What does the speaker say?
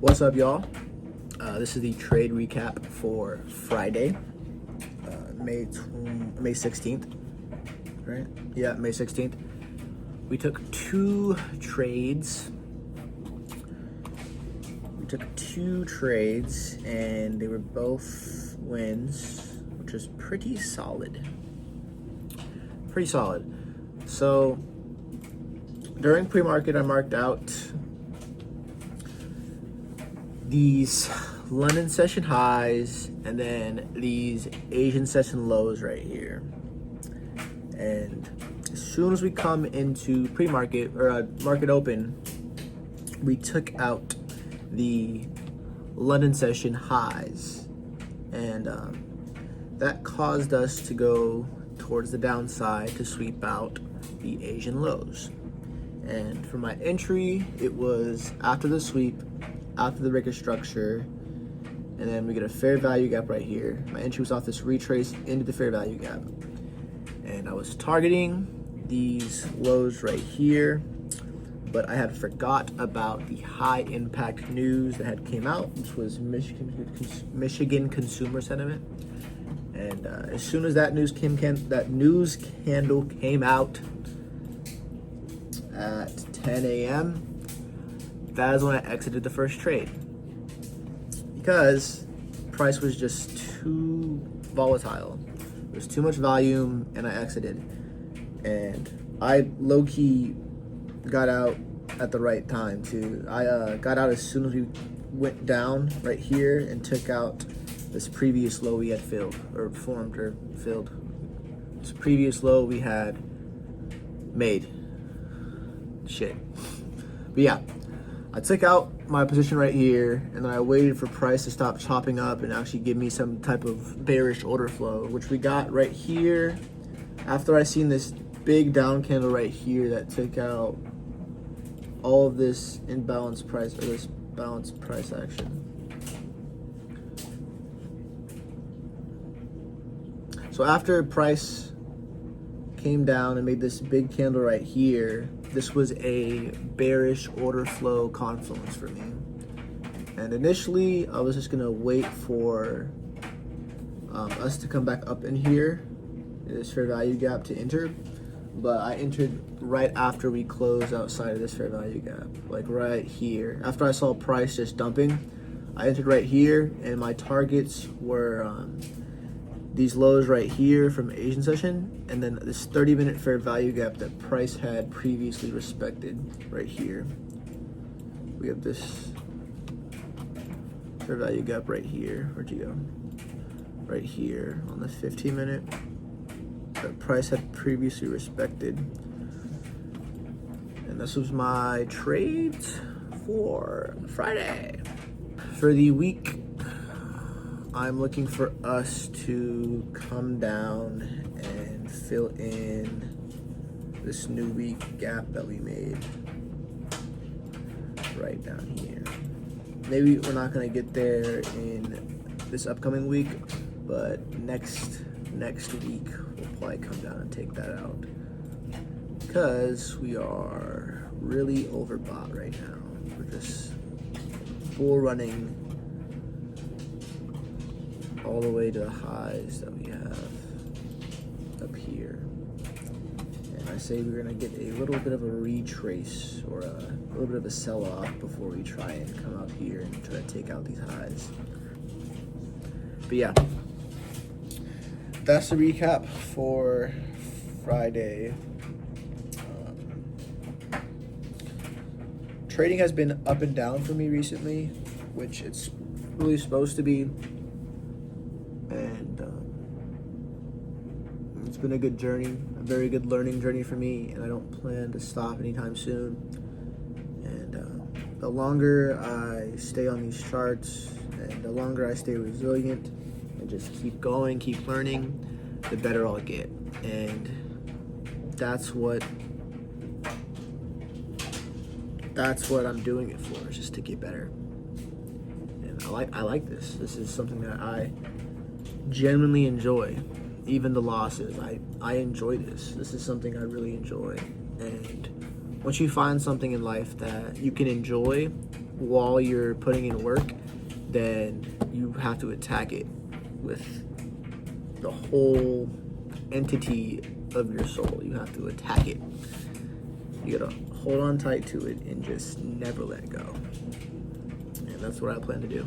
What's up, y'all? This is the trade recap for Friday, May 16th, right? Yeah, May 16th. We took two trades. And they were both wins, which was pretty solid. So, during pre-market, I marked out these London session highs and then these Asian session lows right here. And as soon as we come into pre-market or market open, we took out the London session highs, and that caused us to go towards the downside to sweep out the Asian lows. And for my entry, it was after the sweep, after the breaker structure, and then we get a fair value gap right here. My entry was off this retrace into the fair value gap, and I was targeting these lows right here, but I had forgot about the high impact news that had came out, which was Michigan consumer sentiment. And as soon as that news candle came out at 10 a.m., that is when I exited the first trade, because price was just too volatile. There was too much volume, and I exited. And I low-key got out at the right time too. I got out as soon as we went down right here and took out this previous low we had filled. This previous low we had made. But yeah, I took out my position right here, and then I waited for price to stop chopping up and actually give me some type of bearish order flow, which we got right here after I seen this big down candle right here that took out all of this imbalanced price, or this balanced price action. So after price came down and made this big candle right here, this was a bearish order flow confluence for me. And initially, I was just gonna wait for us to come back up in here, this fair value gap, to enter. But I entered right after we closed outside of this fair value gap, like right here. After I saw price just dumping, I entered right here, and my targets were these lows right here from Asian session, and then this 30-minute fair value gap that price had previously respected right here. We have this fair value gap right here. Where'd you go? Right here on the 15-minute. That price had previously respected. And this was my trades for Friday. For the week, I'm looking for us to come down and fill in this new week gap that we made right down here. Maybe we're not gonna get there in this upcoming week, but next week we'll probably come down and take that out, because we are really overbought right now. We're just bull running all the way to the highs that we have up here. And I say we're gonna get a little bit of a retrace, or a little bit of a sell-off, before we try and come up here and try to take out these highs. But yeah, that's the recap for Friday. Trading has been up and down for me recently, which it's really supposed to be. And it's been a good journey, a very good learning journey for me, and I don't plan to stop anytime soon. And the longer I stay on these charts, and the longer I stay resilient and just keep going, keep learning, the better I'll get. And that's what I'm doing it for, is just to get better. And I like this. This is something that I genuinely enjoy. Even the losses, I enjoy this. This is something I really enjoy. And once you find something in life that you can enjoy while you're putting in work, then you have to attack it with the whole entity of your soul. You have to attack it. You gotta hold on tight to it and just never let go. And that's what I plan to do.